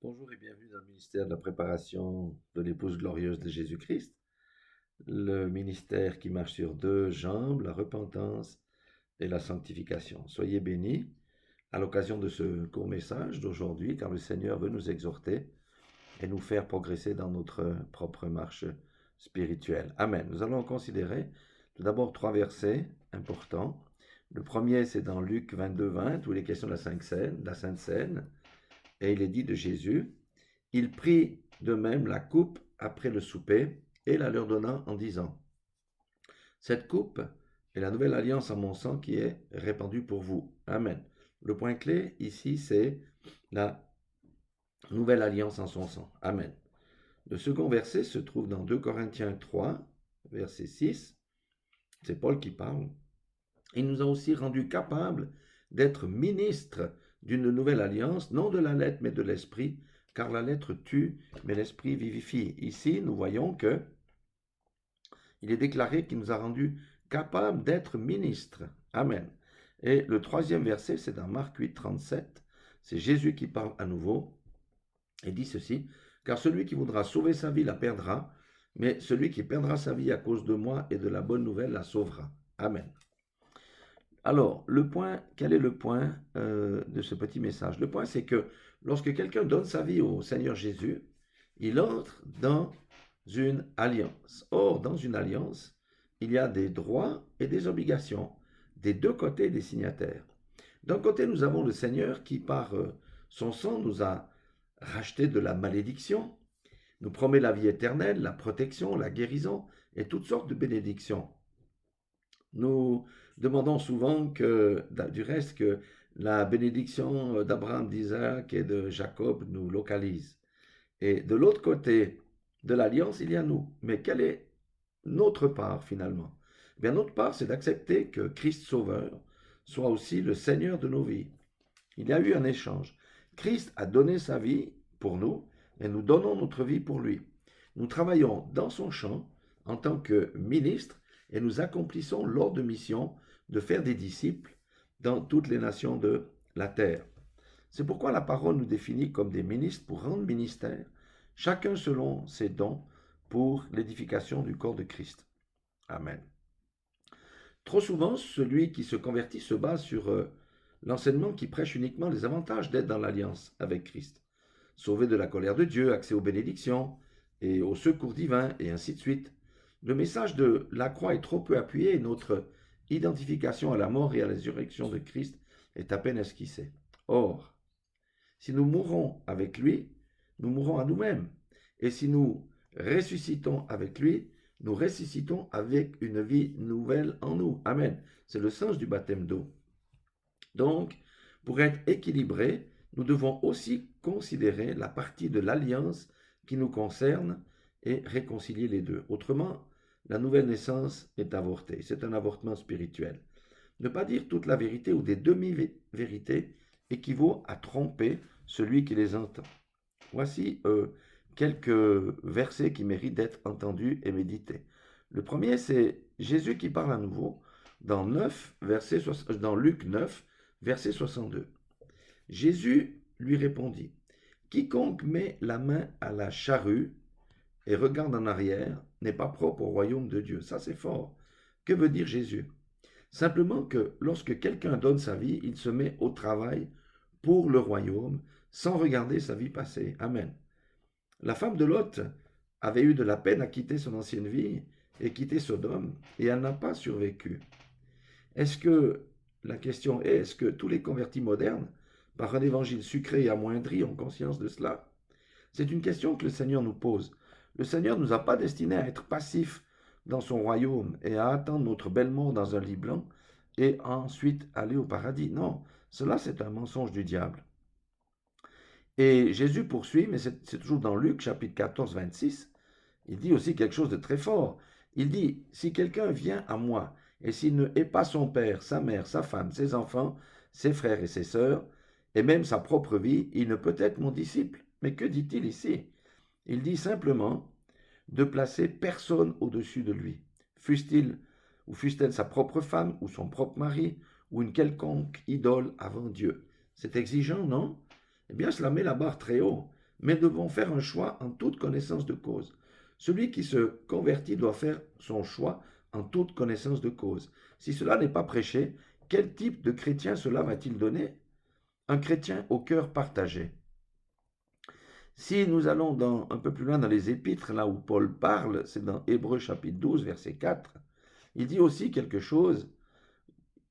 Bonjour et bienvenue dans le ministère de la préparation de l'épouse glorieuse de Jésus-Christ, le ministère qui marche sur deux jambes, la repentance et la sanctification. Soyez bénis à l'occasion de ce court message d'aujourd'hui, car le Seigneur veut nous exhorter et nous faire progresser dans notre propre marche spirituelle. Amen. Nous allons considérer tout d'abord trois versets importants. Le premier, c'est dans Luc 22-20, où il est question de la Sainte Seine, et il est dit de Jésus: il prit de même la coupe après le souper et la leur donna en disant: cette coupe est la nouvelle alliance en mon sang qui est répandue pour vous. Amen. Le point clé ici, c'est la nouvelle alliance en son sang. Amen. Le second verset se trouve dans 2 Corinthiens 3, verset 6. C'est Paul qui parle. Il nous a aussi rendus capables d'être ministres d'une nouvelle alliance, non de la lettre, mais de l'esprit, car la lettre tue, mais l'esprit vivifie. Ici, nous voyons que il est déclaré qu'il nous a rendus capables d'être ministres. Amen. Et le troisième verset, c'est dans Marc 8, 37. C'est Jésus qui parle à nouveau et dit ceci: car celui qui voudra sauver sa vie la perdra, mais celui qui perdra sa vie à cause de moi et de la bonne nouvelle la sauvera. Amen. Alors, quel est le point de ce petit message? Le point, c'est que lorsque quelqu'un donne sa vie au Seigneur Jésus, il entre dans une alliance. Or, dans une alliance, il y a des droits et des obligations des deux côtés des signataires. D'un côté, nous avons le Seigneur qui, par son sang, nous a racheté de la malédiction, nous promet la vie éternelle, la protection, la guérison et toutes sortes de bénédictions. Nous demandons souvent du reste, que la bénédiction d'Abraham, d'Isaac et de Jacob nous localise. Et de l'autre côté de l'alliance, il y a nous. Mais quelle est notre part finalement? Eh bien, notre part, c'est d'accepter que Christ Sauveur soit aussi le Seigneur de nos vies. Il y a eu un échange. Christ a donné sa vie pour nous et nous donnons notre vie pour lui. Nous travaillons dans son champ en tant que ministres et nous accomplissons l'ordre de mission de faire des disciples dans toutes les nations de la terre. C'est pourquoi la parole nous définit comme des ministres pour rendre ministère, chacun selon ses dons, pour l'édification du corps de Christ. Amen. Trop souvent, celui qui se convertit se base sur l'enseignement qui prêche uniquement les avantages d'être dans l'alliance avec Christ. Sauvé de la colère de Dieu, accès aux bénédictions et aux secours divins, et ainsi de suite. Le message de la croix est trop peu appuyé et notre identification à la mort et à la résurrection de Christ est à peine esquissée. Or, si nous mourons avec lui, nous mourons à nous-mêmes. Et si nous ressuscitons avec lui, nous ressuscitons avec une vie nouvelle en nous. Amen. C'est le sens du baptême d'eau. Donc, pour être équilibré, nous devons aussi considérer la partie de l'alliance qui nous concerne et réconcilier les deux. Autrement, la nouvelle naissance est avortée. C'est un avortement spirituel. Ne pas dire toute la vérité ou des demi-vérités équivaut à tromper celui qui les entend. Voici quelques versets qui méritent d'être entendus et médités. Le premier, c'est Jésus qui parle à nouveau dans Luc 9, verset 62. Jésus lui répondit: quiconque met la main à la charrue et regarde en arrière n'est pas propre au royaume de Dieu. Ça, c'est fort. Que veut dire Jésus? Simplement que lorsque quelqu'un donne sa vie, il se met au travail pour le royaume sans regarder sa vie passée. Amen. La femme de Lot avait eu de la peine à quitter son ancienne vie et quitter Sodome, et elle n'a pas survécu. La question est, est-ce que tous les convertis modernes, par un évangile sucré et amoindri, ont conscience de cela? C'est une question que le Seigneur nous pose. Le Seigneur ne nous a pas destinés à être passifs dans son royaume et à attendre notre belle mort dans un lit blanc et ensuite aller au paradis. Non, cela c'est un mensonge du diable. Et Jésus poursuit, mais c'est toujours dans Luc chapitre 14, 26, il dit aussi quelque chose de très fort. Il dit: si quelqu'un vient à moi et s'il ne hait pas son père, sa mère, sa femme, ses enfants, ses frères et ses sœurs, et même sa propre vie, il ne peut être mon disciple. Mais que dit-il ici? Il dit simplement de placer personne au-dessus de lui, fût-elle sa propre femme ou son propre mari ou une quelconque idole avant Dieu. C'est exigeant, non? Eh bien, cela met la barre très haut. mais devons faire un choix en toute connaissance de cause. Celui qui se convertit doit faire son choix en toute connaissance de cause. Si cela n'est pas prêché, quel type de chrétien cela va-t-il donner? Un chrétien au cœur partagé. Si nous allons un peu plus loin dans les épîtres, là où Paul parle, c'est dans Hébreux chapitre 12, verset 4, il dit aussi quelque chose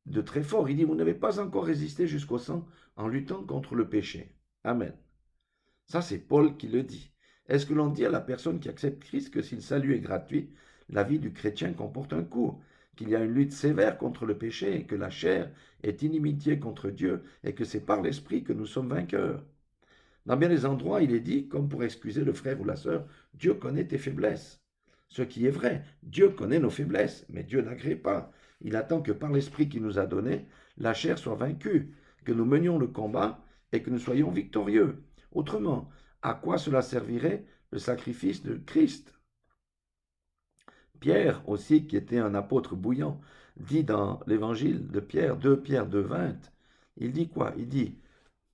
de très fort. Il dit, vous n'avez pas encore résisté jusqu'au sang en luttant contre le péché. Amen. Ça, c'est Paul qui le dit. Est-ce que l'on dit à la personne qui accepte Christ que si le salut est gratuit, la vie du chrétien comporte un coût, qu'il y a une lutte sévère contre le péché, que la chair est inimitié contre Dieu et que c'est par l'Esprit que nous sommes vainqueurs? Dans bien des endroits, il est dit, comme pour excuser le frère ou la sœur, Dieu connaît tes faiblesses. Ce qui est vrai, Dieu connaît nos faiblesses, mais Dieu n'agrée pas. Il attend que par l'Esprit qu'il nous a donné, la chair soit vaincue, que nous menions le combat et que nous soyons victorieux. Autrement, à quoi cela servirait le sacrifice de Christ? Pierre aussi, qui était un apôtre bouillant, dit dans l'évangile de Pierre, 2 Pierre 2,20, il dit quoi? Il dit,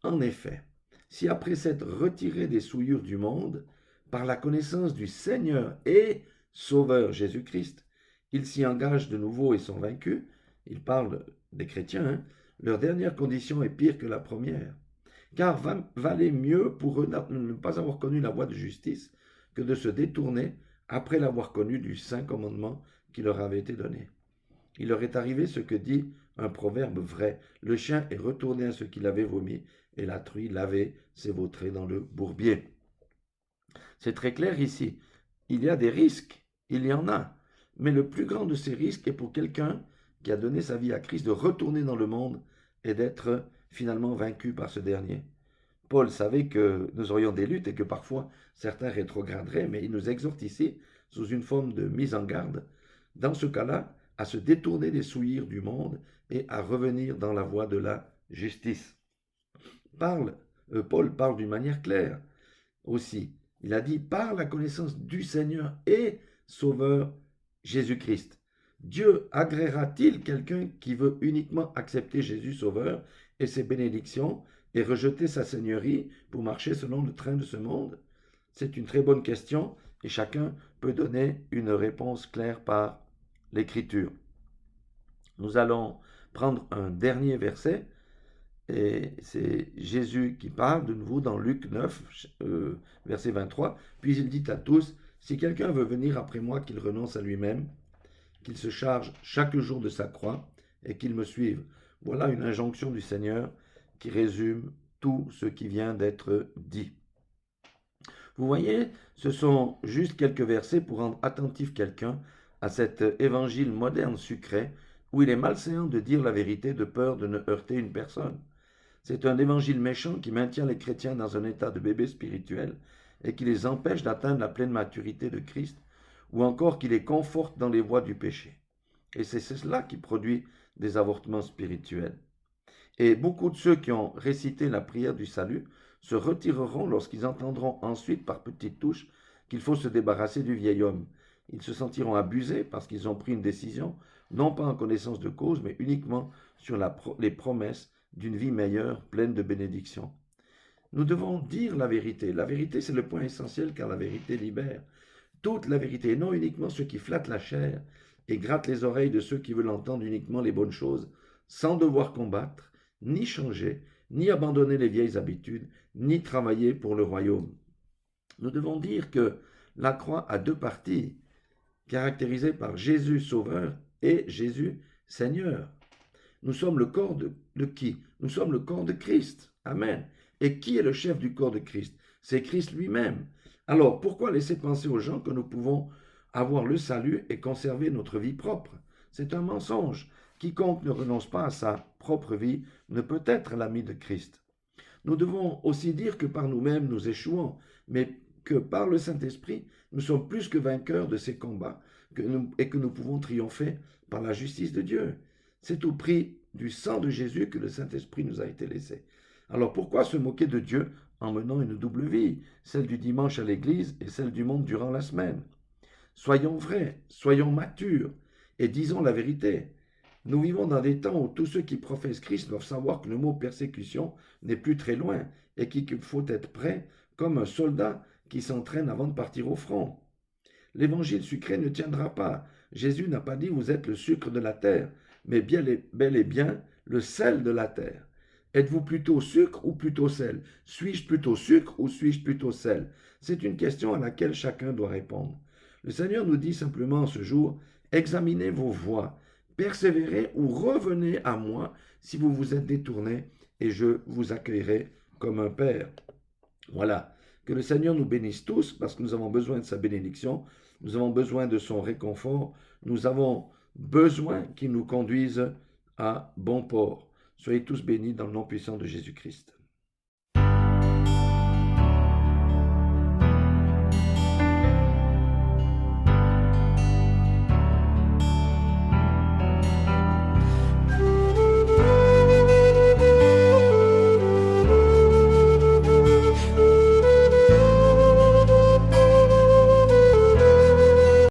en effet, si après s'être retiré des souillures du monde, par la connaissance du Seigneur et Sauveur Jésus-Christ, ils s'y engagent de nouveau et sont vaincus, il parle des chrétiens, hein, leur dernière condition est pire que la première. Car valait mieux pour eux de ne pas avoir connu la voie de justice que de se détourner après l'avoir connu du saint commandement qui leur avait été donné. Il leur est arrivé ce que dit un proverbe vrai. Le chien est retourné à ce qu'il avait vomi, et la truie lavée s'est vautrée dans le bourbier. C'est très clair ici. Il y a des risques, il y en a. Mais le plus grand de ces risques est pour quelqu'un qui a donné sa vie à Christ de retourner dans le monde et d'être finalement vaincu par ce dernier. Paul savait que nous aurions des luttes et que parfois certains rétrograderaient, mais il nous exhorte ici, sous une forme de mise en garde, dans ce cas-là, à se détourner des souillures du monde et à revenir dans la voie de la justice. Paul parle d'une manière claire aussi. Il a dit par la connaissance du Seigneur et Sauveur Jésus-Christ. Dieu agréera-t-il quelqu'un qui veut uniquement accepter Jésus Sauveur et ses bénédictions et rejeter sa seigneurie pour marcher selon le train de ce monde? C'est une très bonne question et chacun peut donner une réponse claire par l'Écriture. Nous allons prendre un dernier verset et c'est Jésus qui parle de nouveau dans Luc 9, verset 23. Puis il dit à tous, si quelqu'un veut venir après moi, qu'il renonce à lui-même, qu'il se charge chaque jour de sa croix et qu'il me suive. Voilà une injonction du Seigneur qui résume tout ce qui vient d'être dit. Vous voyez, ce sont juste quelques versets pour rendre attentif quelqu'un à cet évangile moderne sucré où il est malséant de dire la vérité de peur de ne heurter une personne. C'est un évangile méchant qui maintient les chrétiens dans un état de bébé spirituel et qui les empêche d'atteindre la pleine maturité de Christ, ou encore qui les conforte dans les voies du péché. Et c'est cela qui produit des avortements spirituels. Et beaucoup de ceux qui ont récité la prière du salut se retireront lorsqu'ils entendront ensuite par petites touches qu'il faut se débarrasser du vieil homme. Ils se sentiront abusés parce qu'ils ont pris une décision, non pas en connaissance de cause, mais uniquement sur les promesses d'une vie meilleure, pleine de bénédictions. Nous devons dire la vérité. La vérité, c'est le point essentiel car la vérité libère. Toute la vérité, et non uniquement ce qui flatte la chair et gratte les oreilles de ceux qui veulent entendre uniquement les bonnes choses, sans devoir combattre, ni changer, ni abandonner les vieilles habitudes, ni travailler pour le royaume. Nous devons dire que la croix a deux parties, caractérisées par Jésus Sauveur et Jésus Seigneur. Nous sommes le corps de qui? Nous sommes le corps de Christ. Amen. Et qui est le chef du corps de Christ? C'est Christ lui-même. Alors, pourquoi laisser penser aux gens que nous pouvons avoir le salut et conserver notre vie propre? C'est un mensonge. Quiconque ne renonce pas à sa propre vie ne peut être l'ami de Christ. Nous devons aussi dire que par nous-mêmes nous échouons, mais que par le Saint-Esprit, nous sommes plus que vainqueurs de ces combats et que nous pouvons triompher par la justice de Dieu. C'est au prix du sang de Jésus que le Saint-Esprit nous a été laissé. Alors pourquoi se moquer de Dieu en menant une double vie, celle du dimanche à l'église et celle du monde durant la semaine? Soyons vrais, soyons matures et disons la vérité. Nous vivons dans des temps où tous ceux qui professent Christ doivent savoir que le mot persécution n'est plus très loin et qu'il faut être prêt comme un soldat qui s'entraîne avant de partir au front. L'évangile sucré ne tiendra pas. Jésus n'a pas dit vous êtes le sucre de la terre, mais bel et bien le sel de la terre. Êtes-vous plutôt sucre ou plutôt sel? Suis-je plutôt sucre ou suis-je plutôt sel? C'est une question à laquelle chacun doit répondre. Le Seigneur nous dit simplement ce jour, examinez vos voies, persévérez ou revenez à moi si vous vous êtes détournés et je vous accueillerai comme un père. Voilà. Que le Seigneur nous bénisse tous parce que nous avons besoin de sa bénédiction, nous avons besoin de son réconfort, nous avons besoin qu'il nous conduise à bon port. Soyez tous bénis dans le nom puissant de Jésus-Christ.